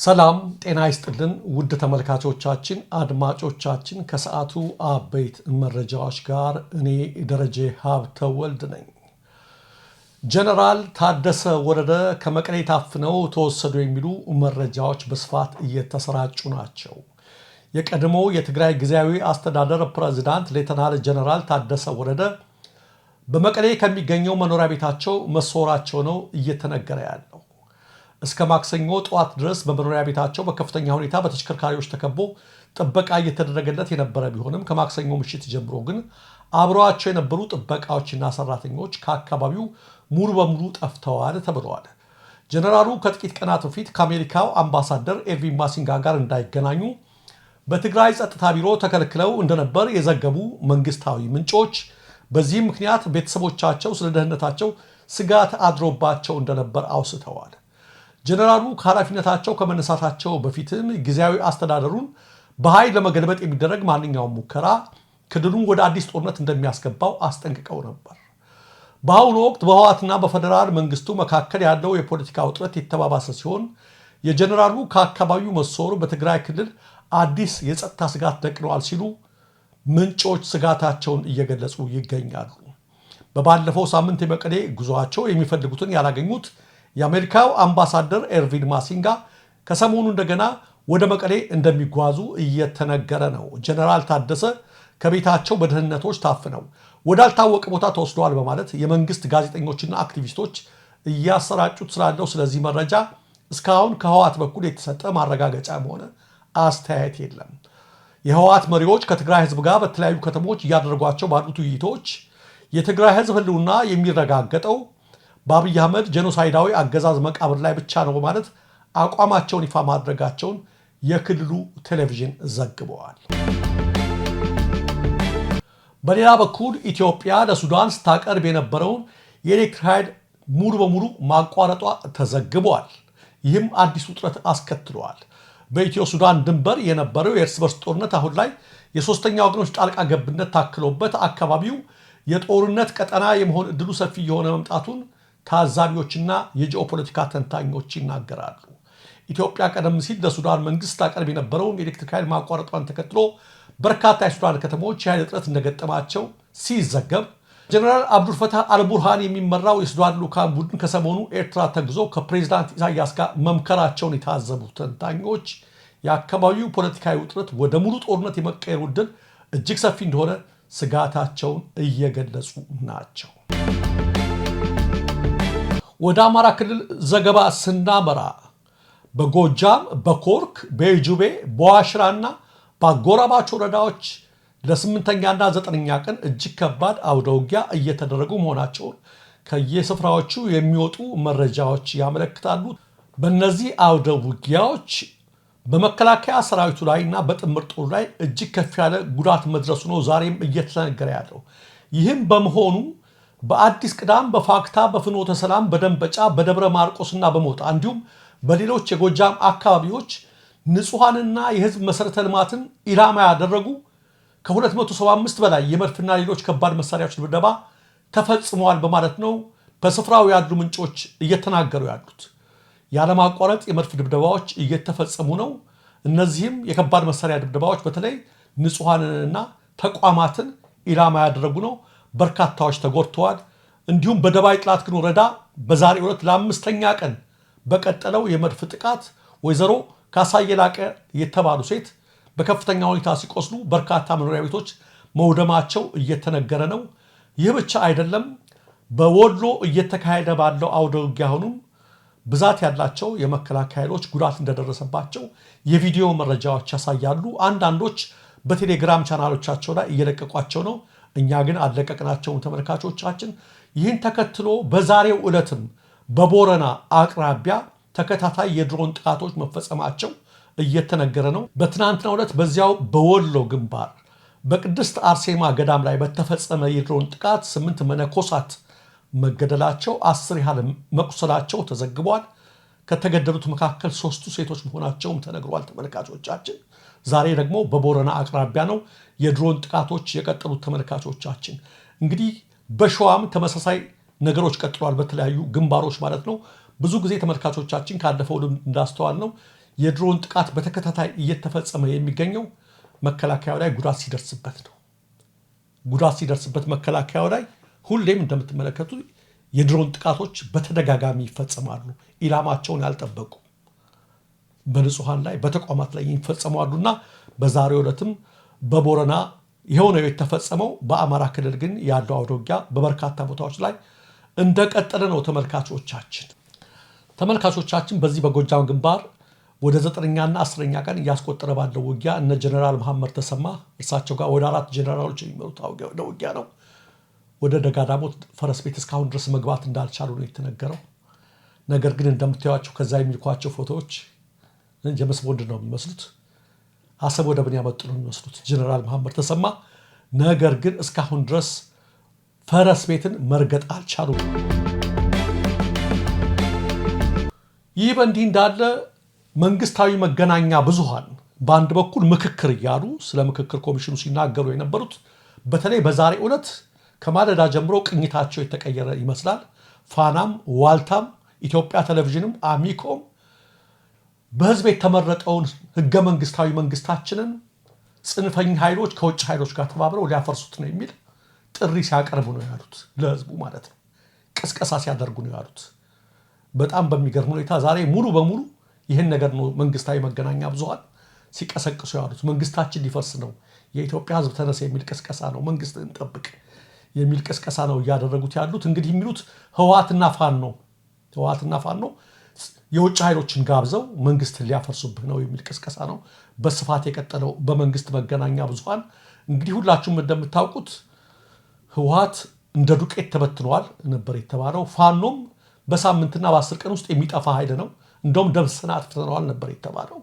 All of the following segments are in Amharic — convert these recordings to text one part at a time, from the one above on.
ሰላም ጤና ይስጥልን ውድ ተመልካቾቻችን አድማጮቻችን ከሰዓቱ አበይት መረጃዎች ጋር እኔ ደረጀ ሀብተወልድ ነኝ። ጀነራል ታደሰ ወረደ ከመቀሌ ታፍነው ተወሰዱ የሚሉ መረጃዎች በስፋት እየተሰራጩ ናቸው። የቀድሞ የትግራይ ጊዜያዊ አስተዳደር ፕሬዝዳንት ሌተናል ጀነራል ታደሰ ወረደ በመቀሌ ከሚገኘው መኖሪያ ቤታቸው መሰወራቸው ነው እየተነገረ ያለው። እስከ ማክሰኞ ጠዋት ድረስ በመኖሪያ ቤታቸው በከፍተኛ ሁኔታ በተሽከርካሪዎች ተከቦ ጥበቃ እየተደረገለት የነበረ ቢሆንም ከማክሰኞ ምሽት ጀምሮ ግን አብረዋቸው የነበሩ ጥበቃዎችና ሰራተኞች ከአካባቢው ሙሉ በሙሉ ጠፍተዋል ተብለዋል። ጀነራሉ ከጥቂት ቀናት በፊት ከአሜሪካው አምባሳደር ኤርቪን ማሲንጋ ጋር እንዳይገናኙ በትግራይ ጸጥታ ቢሮ ተከልክለው እንደነበር የዘገቡ መንግስታዊ ምንጮች በዚህም ምክንያት ቤተሰቦቻቸው ስለ ደህንነታቸው ስጋት አድሮባቸው እንደነበር አውስተዋል። ጀነራሉ ከኃላፊነታቸው ከመነሳታቸው በፊትም ጊዜያዊ አስተዳደሩን በኃይል ለመገልበጥ የሚደረግ ማንኛውም ሙከራ ክልሉን ወደ አዲስ ጦርነት እንደሚያስገባው አስጠንቅቀው ነበር። በአሁኑ ወቅት በህወሓትና በፌዴራል መንግስቱ መካከል ያለው የፖለቲካ ውጥረት የተባባሰ ሲሆን የጀነራሉ ከአካባቢው መሰወር በትግራይ ክልል አዲስ የጸጥታ ስጋት ደቅነዋል ሲሉ ምንጮች ስጋታቸውን እየገለጹ ይገኛሉ። በባለፈው ሳምንት የመቀሌ ጉዟቸው የሚፈልጉትን ያላገኙት የአሜሪካው አምባሳደር ኤርቪን ማሲንጋ ከሰሞኑ እንደገና ወደ መቀሌ እንደሚጓዙ እየተነገረ ነው። ጀነራል ታደሰ ከቤታቸው በደህንነቶች ታፍነው ወዳልታወቀ ቦታ ተወስደዋል በማለት የመንግስት ጋዜጠኞችና አክቲቪስቶች እያሰራጩት ስላለው ስለዚህ መረጃ እስካሁን ከህወሓት በኩል የተሰጠ ማረጋገጫም ሆነ አስተያየት የለም። የህወሓት መሪዎች ከትግራይ ህዝብ ጋር በተለያዩ ከተሞች እያደረጓቸው ባሉት ውይይቶች የትግራይ ህዝብ ህልውና የሚረጋገጠው በአብይ አህመድ ጄኖሳይዳዊ አገዛዝ መቃብር ላይ ብቻ ነው በማለት አቋማቸውን ይፋ ማድረጋቸውን የክልሉ ቴሌቪዥን ዘግበዋል። በሌላ በኩል ኢትዮጵያ ለሱዳን ስታቀርብ የነበረውን የኤሌክትሪክ ኃይል ሙሉ በሙሉ ማቋረጧ ተዘግቧል። ይህም አዲስ ውጥረት አስከትሏል። በኢትዮ ሱዳን ድንበር የነበረው የእርስ በርስ ጦርነት አሁን ላይ የሶስተኛ ወገኖች ጣልቃ ገብነት ታክሎበት አካባቢው የጦርነት ቀጠና የመሆን እድሉ ሰፊ የሆነ መምጣቱን ታዛቢዎችና የጂኦፖለቲካ ተንታኞች ይናገራሉ። ኢትዮጵያ ቀደም ሲል ለሱዳን መንግስት ታቀርብ የነበረውን የኤሌክትሪክ ኃይል ማቋረጧን ተከትሎ በርካታ የሱዳን ከተሞች የኃይል እጥረት እንደገጠማቸው ሲዘገብ ጀነራል አብዱልፈታህ አልቡርሃን የሚመራው የሱዳን ልዑካን ቡድን ከሰሞኑ ኤርትራ ተጉዞ ከፕሬዝዳንት ኢሳያስ ጋር መምከራቸውን የታዘቡ ተንታኞች የአካባቢው ፖለቲካዊ ውጥረት ወደ ሙሉ ጦርነት የመቀየር ዕድል እጅግ ሰፊ እንደሆነ ስጋታቸውን እየገለጹ ናቸው። ወደ አማራ ክልል ዘገባ ስናመራ በጎጃም በኮርክ በጁቤ በዋሽራና በአጎራባች ወረዳዎች ለ8ኛና 9ኛ ቀን እጅግ ከባድ አውደ ውጊያ እየተደረጉ መሆናቸውን ከየስፍራዎቹ የሚወጡ መረጃዎች ያመለክታሉ። በእነዚህ አውደ ውጊያዎች በመከላከያ ሰራዊቱ ላይ እና በጥምር ጦሩ ላይ እጅግ ከፍ ያለ ጉዳት መድረሱ ነው ዛሬም እየተነገረ ያለው። ይህም በመሆኑ በአዲስ ቅዳም በፋክታ በፍኖተ ሰላም በደንበጫ በደብረ ማርቆስና በሞጣ እንዲሁም በሌሎች የጎጃም አካባቢዎች ንጹሃንና የህዝብ መሰረተ ልማትን ኢላማ ያደረጉ ከ275 በላይ የመድፍና ሌሎች ከባድ መሳሪያዎች ድብደባ ተፈጽመዋል በማለት ነው በስፍራው ያሉ ምንጮች እየተናገሩ ያሉት። ያለማቋረጥ የመድፍ ድብደባዎች እየተፈጸሙ ነው። እነዚህም የከባድ መሳሪያ ድብደባዎች በተለይ ንጹሃንንና ተቋማትን ኢላማ ያደረጉ ነው። በርካታዎች ተጎድተዋል። እንዲሁም በደባይ ጥላት ግን ወረዳ በዛሬው ዕለት ለ5ኛ ቀን በቀጠለው የመድፍ ጥቃት ወይዘሮ ካሳየላቀ የተባሉ ሴት በከፍተኛ ሁኔታ ሲቆስሉ በርካታ መኖሪያ ቤቶች መውደማቸው እየተነገረ ነው። ይህ ብቻ አይደለም። በወሎ እየተካሄደ ባለው አውደ ውጊያ አሁንም ብዛት ያላቸው የመከላከያ ኃይሎች ጉዳት እንደደረሰባቸው የቪዲዮ መረጃዎች ያሳያሉ። አንዳንዶች በቴሌግራም ቻናሎቻቸው ላይ እየለቀቋቸው ነው። እኛ ግን አለቀቅናቸውን ተመልካቾቻችን። ይህን ተከትሎ በዛሬው ዕለትም በቦረና አቅራቢያ ተከታታይ የድሮን ጥቃቶች መፈጸማቸው እየተነገረ ነው። በትናንትናው ዕለት በዚያው በወሎ ግንባር በቅድስት አርሴማ ገዳም ላይ በተፈጸመ የድሮን ጥቃት 8 መነኮሳት መገደላቸው 10 ያህል መቁሰላቸው ተዘግቧል። ከተገደሉት መካከል 3ቱ ሴቶች መሆናቸውም ተነግሯል ተመልካቾቻችን። ዛሬ ደግሞ በቦረና አቅራቢያ ነው የድሮን ጥቃቶች የቀጠሉት ተመልካቾቻችን። እንግዲህ በሸዋም ተመሳሳይ ነገሮች ቀጥሏል፣ በተለያዩ ግንባሮች ማለት ነው። ብዙ ጊዜ ተመልካቾቻችን ካለፈው እንዳስተዋል ነው የድሮን ጥቃት በተከታታይ እየተፈጸመ የሚገኘው መከላከያው ላይ ጉዳት ሲደርስበት ነው። ጉዳት ሲደርስበት መከላከያው ላይ ሁሌም እንደምትመለከቱ የድሮን ጥቃቶች በተደጋጋሚ ይፈጸማሉ። ኢላማቸውን ያልጠበቁ በንጹሃን ላይ በተቋማት ላይ ይፈጸማሉና በዛሬው ዕለትም በቦረና የሆነው የተፈጸመው። በአማራ ክልል ግን ያለው አውደ ውጊያ በበርካታ ቦታዎች ላይ እንደቀጠለ ነው። ተመልካቾቻችን በዚህ በጎጃም ግንባር ወደ 9ኛና 10ኛ ቀን እያስቆጠረ ባለው ውጊያ እነ ጀነራል መሐመድ ተሰማ እርሳቸው ጋር ወደ 4 ጀነራሎች የሚመሩት ውጊያ ነው። ወደ ደጋዳሞት ፈረስ ቤት እስካሁን ድረስ መግባት እንዳልቻሉ ነው የተነገረው። ነገር ግን እንደምታዩቸው ከዛ የሚልኳቸው ፎቶዎች ጀምስ ቦንድ ነው የሚመስሉት። አሰብ ወደብን ያመጡ ነው የሚመስሉት ጀነራል መሐመድ ተሰማ። ነገር ግን እስካሁን ድረስ ፈረስ ቤትን መርገጥ አልቻሉም። ይህ በእንዲህ እንዳለ መንግስታዊ መገናኛ ብዙሃን በአንድ በኩል ምክክር እያሉ ስለ ምክክር ኮሚሽኑ ሲናገሩ የነበሩት በተለይ በዛሬ ዕለት ከማለዳ ጀምሮ ቅኝታቸው የተቀየረ ይመስላል። ፋናም፣ ዋልታም፣ ኢትዮጵያ ቴሌቪዥንም አሚኮም በህዝብ የተመረጠውን ህገ መንግስታዊ መንግስታችንን ጽንፈኛ ኃይሎች ከውጭ ኃይሎች ጋር ተባብረው ሊያፈርሱት ነው የሚል ጥሪ ሲያቀርቡ ነው ያሉት። ለህዝቡ ማለት ነው። ቅስቀሳ ሲያደርጉ ነው ያሉት። በጣም በሚገርም ሁኔታ ዛሬ ሙሉ በሙሉ ይህን ነገር ነው መንግስታዊ መገናኛ ብዙሃን ሲቀሰቅሱ ያሉት። መንግስታችን ሊፈርስ ነው፣ የኢትዮጵያ ህዝብ ተነሳ የሚል ቅስቀሳ ነው፣ መንግስትን እንጠብቅ የሚል ቅስቀሳ ነው እያደረጉት ያሉት። እንግዲህ የሚሉት ህወሓትና ፋኖ የውጭ ኃይሎችን ጋብዘው መንግስትን ሊያፈርሱብህ ነው የሚል ቅስቀሳ ነው በስፋት የቀጠለው በመንግስት መገናኛ ብዙሃን። እንግዲህ ሁላችሁም እንደምታውቁት ህወሓት እንደ ዱቄት ተበትኗል ነበር የተባለው። ፋኖም በሳምንትና በ10 ቀን ውስጥ የሚጠፋ ኃይል ነው፣ እንደውም ደምስሰን አጥፍተነዋል ነበር የተባለው።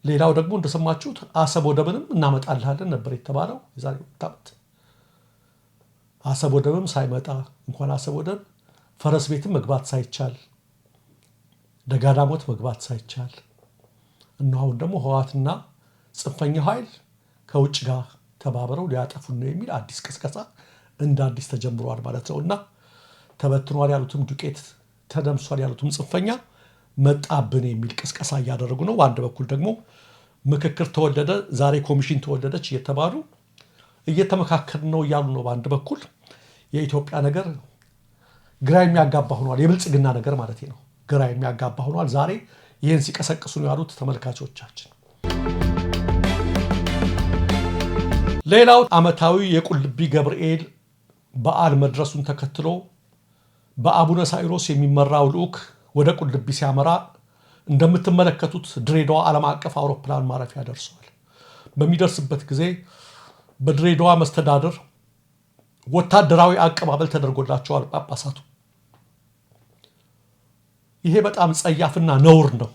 ሌላው ደግሞ እንደሰማችሁት አሰብ ወደብንም እናመጣልሃለን ነበር የተባለው የዛሬ ዓመት። አሰብ ወደብም ሳይመጣ እንኳን አሰብ ወደብ ፈረስ ቤትም መግባት ሳይቻል ደጋዳሞት መግባት ሳይቻል እነሆ አሁን ደግሞ ህወሓትና ጽንፈኛው ኃይል ከውጭ ጋር ተባብረው ሊያጠፉን ነው የሚል አዲስ ቅስቀሳ እንደ አዲስ ተጀምሯል ማለት ነውና ተበትኗል ያሉትም ዱቄት ተደምሷል ያሉትም ጽንፈኛ መጣብን የሚል ቅስቀሳ እያደረጉ ነው። በአንድ በኩል ደግሞ ምክክር ተወለደ፣ ዛሬ ኮሚሽን ተወለደች እየተባሉ እየተመካከል ነው እያሉ ነው። በአንድ በኩል የኢትዮጵያ ነገር ግራ የሚያጋባ ሆኗል። የብልጽግና ነገር ማለት ነው። ግራ የሚያጋባ ሆኗል። ዛሬ ይህን ሲቀሰቅሱ ነው ያሉት ተመልካቾቻችን። ሌላው ዓመታዊ የቁልቢ ገብርኤል በዓል መድረሱን ተከትሎ በአቡነ ሳይሮስ የሚመራው ልዑክ ወደ ቁልቢ ሲያመራ እንደምትመለከቱት ድሬዳዋ ዓለም አቀፍ አውሮፕላን ማረፊያ ደርሰዋል። በሚደርስበት ጊዜ በድሬዳዋ መስተዳድር ወታደራዊ አቀባበል ተደርጎላቸዋል ጳጳሳቱ። ይሄ በጣም ጸያፍና ነውር ነው።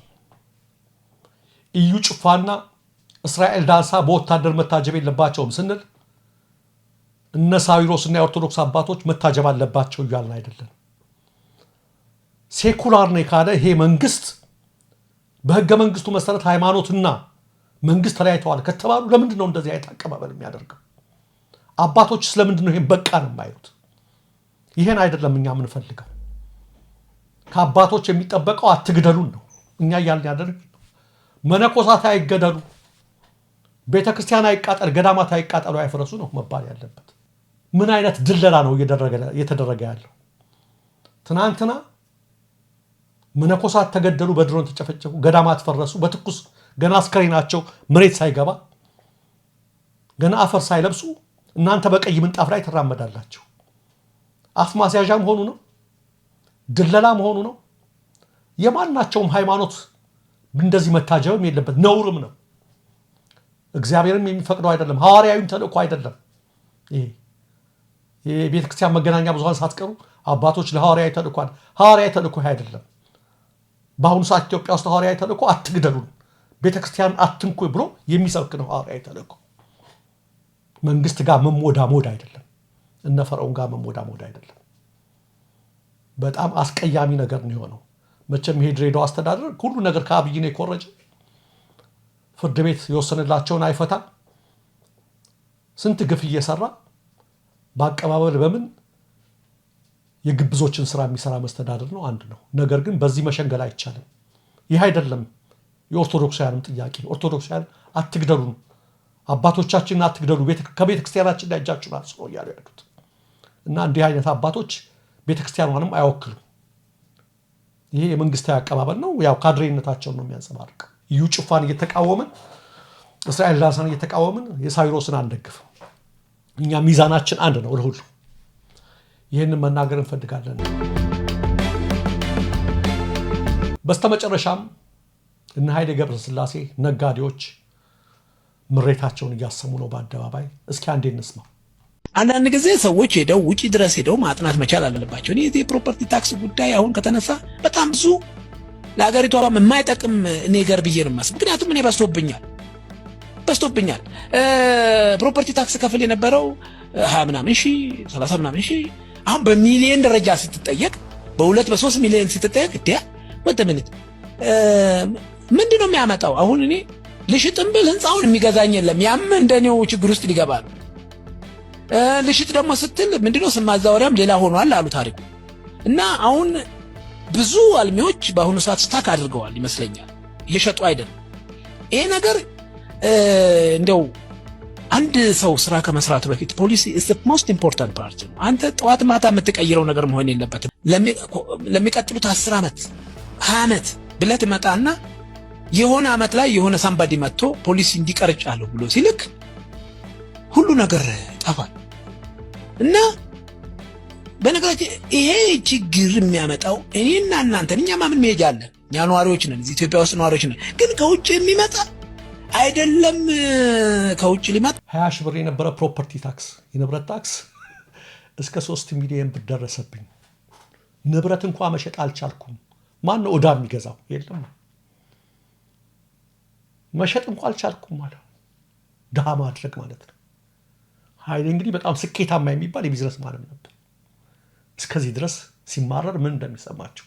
እዩ ጭፋና እስራኤል ዳንሳ በወታደር መታጀብ የለባቸውም ስንል እነ ሳዊሮስና የኦርቶዶክስ አባቶች መታጀብ አለባቸው እያልን አይደለም። ሴኩላር ነው ካለ ይሄ መንግስት በህገ መንግስቱ መሰረት ሃይማኖትና መንግስት ተለያይተዋል ከተባሉ ለምንድን ነው እንደዚህ አይነት አቀባበል የሚያደርገው? አባቶች ስለምንድን ነው ይሄን በቃ ነው የማይሉት? ይሄን አይደለም እኛ የምንፈልገው። ከአባቶች የሚጠበቀው አትግደሉን ነው። እኛ እያልን ያደርግ መነኮሳት አይገደሉ፣ ቤተክርስቲያን አይቃጠል፣ ገዳማት አይቃጠሉ፣ አይፈረሱ ነው መባል ያለበት። ምን አይነት ድለላ ነው እየተደረገ ያለው? ትናንትና መነኮሳት ተገደሉ፣ በድሮን ተጨፈጨፉ፣ ገዳማት ፈረሱ። በትኩስ ገና አስከሬናቸው መሬት ሳይገባ ገና አፈር ሳይለብሱ እናንተ በቀይ ምንጣፍ ላይ ትራመዳላችሁ። አፍ ማስያዣ መሆኑ ነው፣ ድለላ መሆኑ ነው። የማናቸውም ሃይማኖት እንደዚህ መታጀብም የለበት፣ ነውርም ነው። እግዚአብሔርም የሚፈቅደው አይደለም፣ ሐዋርያዊም ተልእኮ አይደለም። ይሄ የቤተክርስቲያን መገናኛ ብዙሃን ሳትቀሩ አባቶች ለሐዋርያዊ ተልእኮ አይደለም። በአሁኑ ሰዓት ኢትዮጵያ ውስጥ ሐዋርያዊ ተልእኮ አትግደሉን፣ ቤተክርስቲያን አትንኩ ብሎ የሚሰብክ ነው ሐዋርያዊ ተልእኮ። መንግስት ጋር መሞዳሞድ አይደለም፣ እነ ፈርዖን ጋር መሞዳሞድ አይደለም። በጣም አስቀያሚ ነገር ነው የሆነው። መቼም ይሄ ድሬዳዋ አስተዳደር ሁሉ ነገር ከአብይ ነው የኮረጀ። ፍርድ ቤት የወሰነላቸውን አይፈታ፣ ስንት ግፍ እየሰራ በአቀባበል በምን የግብዞችን ስራ የሚሰራ መስተዳደር ነው። አንድ ነው። ነገር ግን በዚህ መሸንገል አይቻልም። ይህ አይደለም የኦርቶዶክሳውያንም ጥያቄ። ኦርቶዶክሳውያን አትግደሉን፣ አባቶቻችንን አትግደሉ፣ ከቤተ ክርስቲያናችን ላይ እጃችሁን አንሱ ነው እያሉ ያሉት እና እንዲህ አይነት አባቶች ቤተ ክርስቲያኗንም አይወክሉም። ይሄ የመንግስታዊ አቀባበል ነው። ያው ካድሬነታቸውን ነው የሚያንጸባርቀው። እዩ ጭፋን እየተቃወምን እስራኤል ዳንሳን እየተቃወምን የሳዊሮስን አንደግፍም። እኛ ሚዛናችን አንድ ነው ለሁሉ። ይህንን መናገር እንፈልጋለን። በስተመጨረሻም እነ ኃይሌ ገብረስላሴ ነጋዴዎች ምሬታቸውን እያሰሙ ነው በአደባባይ። እስኪ አንዴ እንስማ። አንዳንድ ጊዜ ሰዎች ሄደው ውጪ ድረስ ሄደው ማጥናት መቻል አለባቸው። እኔ የፕሮፐርቲ ታክስ ጉዳይ አሁን ከተነሳ በጣም ብዙ ለሀገሪቷ የማይጠቅም ነገር ብዬ ነው የማስበው። ምክንያቱም እኔ በዝቶብኛል። ፕሮፐርቲ ታክስ ከፍል የነበረው 20 ምናምን ሺህ 30 ምናምን ሺህ አሁን በሚሊዮን ደረጃ ስትጠየቅ በ2 በ3 ሚሊዮን ስትጠየቅ ወደምንት ምንድነው የሚያመጣው? አሁን እኔ ልሽጥም ብል ህንፃውን የሚገዛኝ የለም። ያም እንደኔው ችግር ውስጥ ሊገባ ነው። ልሽጥ ደግሞ ስትል ምንድነው ስም ማዛወሪያም ሌላ ሆኗል አሉ ታሪኩ። እና አሁን ብዙ አልሚዎች በአሁኑ ሰዓት ስታክ አድርገዋል ይመስለኛል፣ እየሸጡ አይደለም። ይሄ ነገር እንደው አንድ ሰው ስራ ከመስራቱ በፊት ፖሊሲ is the most important part ነው። አንተ ጠዋት ማታ የምትቀይረው ነገር መሆን የለበትም። ለሚቀጥሉት 10 ዓመት 20 ዓመት ብለህ ትመጣና የሆነ ዓመት ላይ የሆነ ሳምባዲ መጥቶ ፖሊሲ እንዲቀርጫለሁ ብሎ ሲልክ ሁሉ ነገር ጠፋል። እና በነገራችን ይሄ ችግር የሚያመጣው እኔና እናንተ እኛ ማምን መሄጃ አለ። እኛ ነዋሪዎች ነን፣ እዚህ ኢትዮጵያ ውስጥ ነዋሪዎች ነን። ግን ከውጭ የሚመጣ አይደለም። ከውጭ ሊመጣ 20 ሺህ ብር የነበረ ፕሮፐርቲ ታክስ የንብረት ታክስ እስከ 3 ሚሊዮን ብር ደረሰብኝ። ንብረት እንኳን መሸጥ አልቻልኩም። ማን ነው ዕዳ የሚገዛው? የለም። መሸጥ እንኳን አልቻልኩም ማለት ድሃ ማድረግ ማለት ነው። ኃይሌ እንግዲህ በጣም ስኬታማ የሚባል የቢዝነስ ማንም ነበር። እስከዚህ ድረስ ሲማረር ምን እንደሚሰማቸው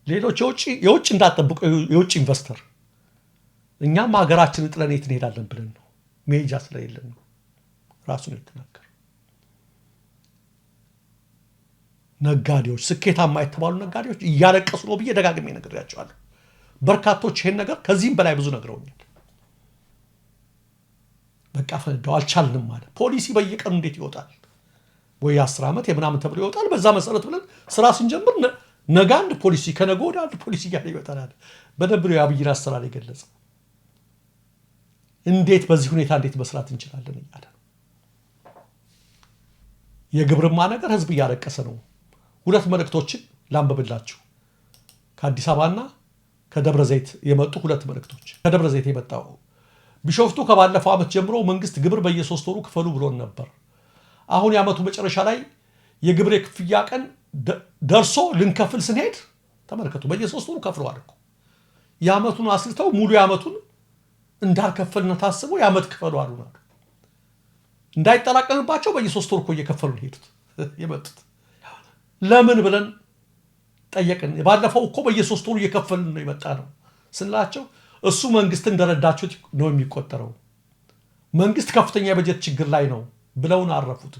ሌሎች የውጭ እንዳጠብቁ የውጭ ኢንቨስተር እኛም ሀገራችንን ጥለን የት እንሄዳለን ብለን ነው መሄጃ ስለሌለን ነው ራሱን የተናገረው። ነጋዴዎች፣ ስኬታማ የተባሉ ነጋዴዎች እያለቀሱ ነው ብዬ ደጋግሜ ነግሬያቸዋለሁ። በርካቶች ይሄን ነገር ከዚህም በላይ ብዙ ነግረውኛል። በቃ ፈነዳው አልቻልንም ማለት ፖሊሲ በየቀኑ እንዴት ይወጣል? ወይ 10 ዓመት የምናምን ተብሎ ይወጣል። በዛ መሰረት ብለን ስራ ስንጀምር ነገ አንድ ፖሊሲ ከነገ ወዲያ አንድ ፖሊሲ እያለ ይወጣል። በደንብ ነው የአብይን አሰራር የገለጸው። እንዴት በዚህ ሁኔታ እንዴት መስራት እንችላለን እያለ ነው። የግብርማ ነገር ህዝብ እያለቀሰ ነው። 2 መልእክቶችን ላንብብላችሁ። ከአዲስ አበባና ከደብረ ዘይት የመጡ 2 መልእክቶች። ከደብረ ዘይት የመጣው ቢሾፍቱ ከባለፈው ዓመት ጀምሮ መንግስት ግብር በየ3 ወሩ ክፈሉ ብሎን ነበር። አሁን የዓመቱ መጨረሻ ላይ የግብር የክፍያ ቀን ደርሶ ልንከፍል ስንሄድ ተመልከቱ፣ በየ3 ወሩ ከፍለዋል እኮ። የዓመቱን አስልተው ሙሉ የዓመቱን እንዳልከፈልን ታስቦ የዓመት ክፈሉ አሉና እንዳይጠራቀምባቸው በየ3 ወሩ እኮ እየከፈሉ ሄዱት የመጡት። ለምን ብለን ጠየቅን። ባለፈው እኮ በየ3 ወሩ እየከፈልን ነው የመጣ ነው ስንላቸው እሱ መንግስት እንደረዳችሁት ነው የሚቆጠረው፣ መንግስት ከፍተኛ የበጀት ችግር ላይ ነው ብለውን አረፉት።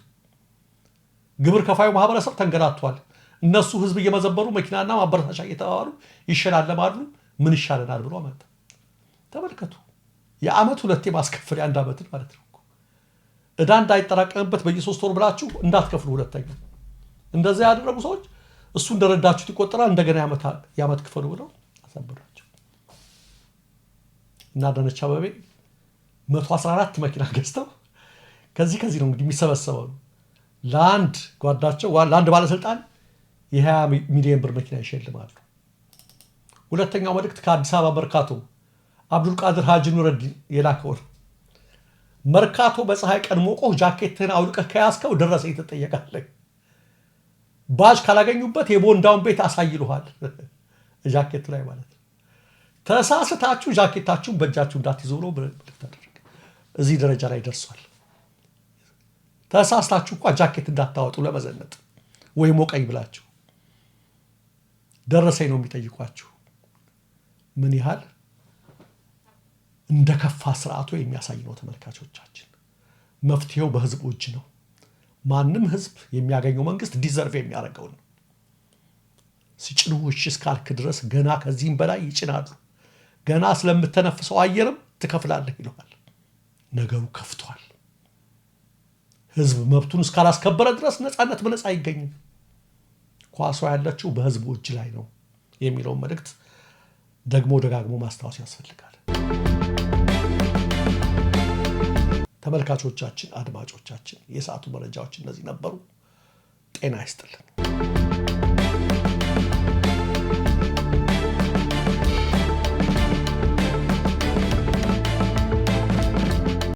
ግብር ከፋዩ ማህበረሰብ ተንገላቷል። እነሱ ህዝብ እየመዘበሩ መኪናና ማበረታቻ እየተባሉ ይሸላለማሉ። ምን ይሻለናል ብሎ መጣ። ተመልከቱ፣ የዓመት 2 ማስከፈል አንድ ዓመትን ማለት ነው። ዕዳ እንዳይጠራቀምበት በየ3 ወር ብላችሁ እንዳትከፍሉ ሁለተኛ። እንደዛ ያደረጉ ሰዎች እሱ እንደረዳችሁት ይቆጠራል፣ እንደገና የዓመት ክፈሉ ብለው አሰበራቸው። እና አዳነች አቤቤ 114 መኪና ገዝተው ከዚህ ነው እንግዲህ የሚሰበሰበው ለአንድ ጓዳቸው ለአንድ ባለስልጣን የ20 ሚሊዮን ብር መኪና ይሸልማሉ። ሁለተኛው መልእክት ከአዲስ አበባ መርካቶ አብዱልቃድር ሀጂ ኑረዲን የላከው ነው። መርካቶ በፀሐይ ቀን ሞቆህ ጃኬትህን አውልቀህ ከያዝከው ደረሰኝ ትጠየቃለህ። ባጅ ካላገኙበት የቦንዳውን ቤት አሳይሉሃል። ጃኬቱ ላይ ማለት ነው። ተሳስታችሁ ጃኬታችሁን በእጃችሁ እንዳትይዙ ብሎ መልእክት አደረገ። እዚህ ደረጃ ላይ ደርሷል። ተሳስታችሁ እንኳ ጃኬት እንዳታወጡ ለመዘነጥ ወይ ሞቀኝ ብላችሁ ደረሰኝ ነው የሚጠይቋችሁ። ምን ያህል እንደከፋ ስርዓቱ የሚያሳይ ነው ተመልካቾቻችን። መፍትሄው በህዝቡ እጅ ነው። ማንም ህዝብ የሚያገኘው መንግስት ዲዘርቭ የሚያደርገው ነው። ሲጭኑሽ እስካልክ ድረስ ገና ከዚህም በላይ ይጭናሉ። ገና ስለምተነፍሰው አየርም ትከፍላለህ ይለዋል። ነገሩ ከፍቷል። ህዝብ መብቱን እስካላስከበረ ድረስ ነፃነት በነፃ አይገኝም። ኳሷ ያለችው በህዝቡ እጅ ላይ ነው የሚለውን መልእክት ደግሞ ደጋግሞ ማስታወስ ያስፈልጋል። ተመልካቾቻችን፣ አድማጮቻችን የሰዓቱ መረጃዎች እነዚህ ነበሩ። ጤና ይስጥልን።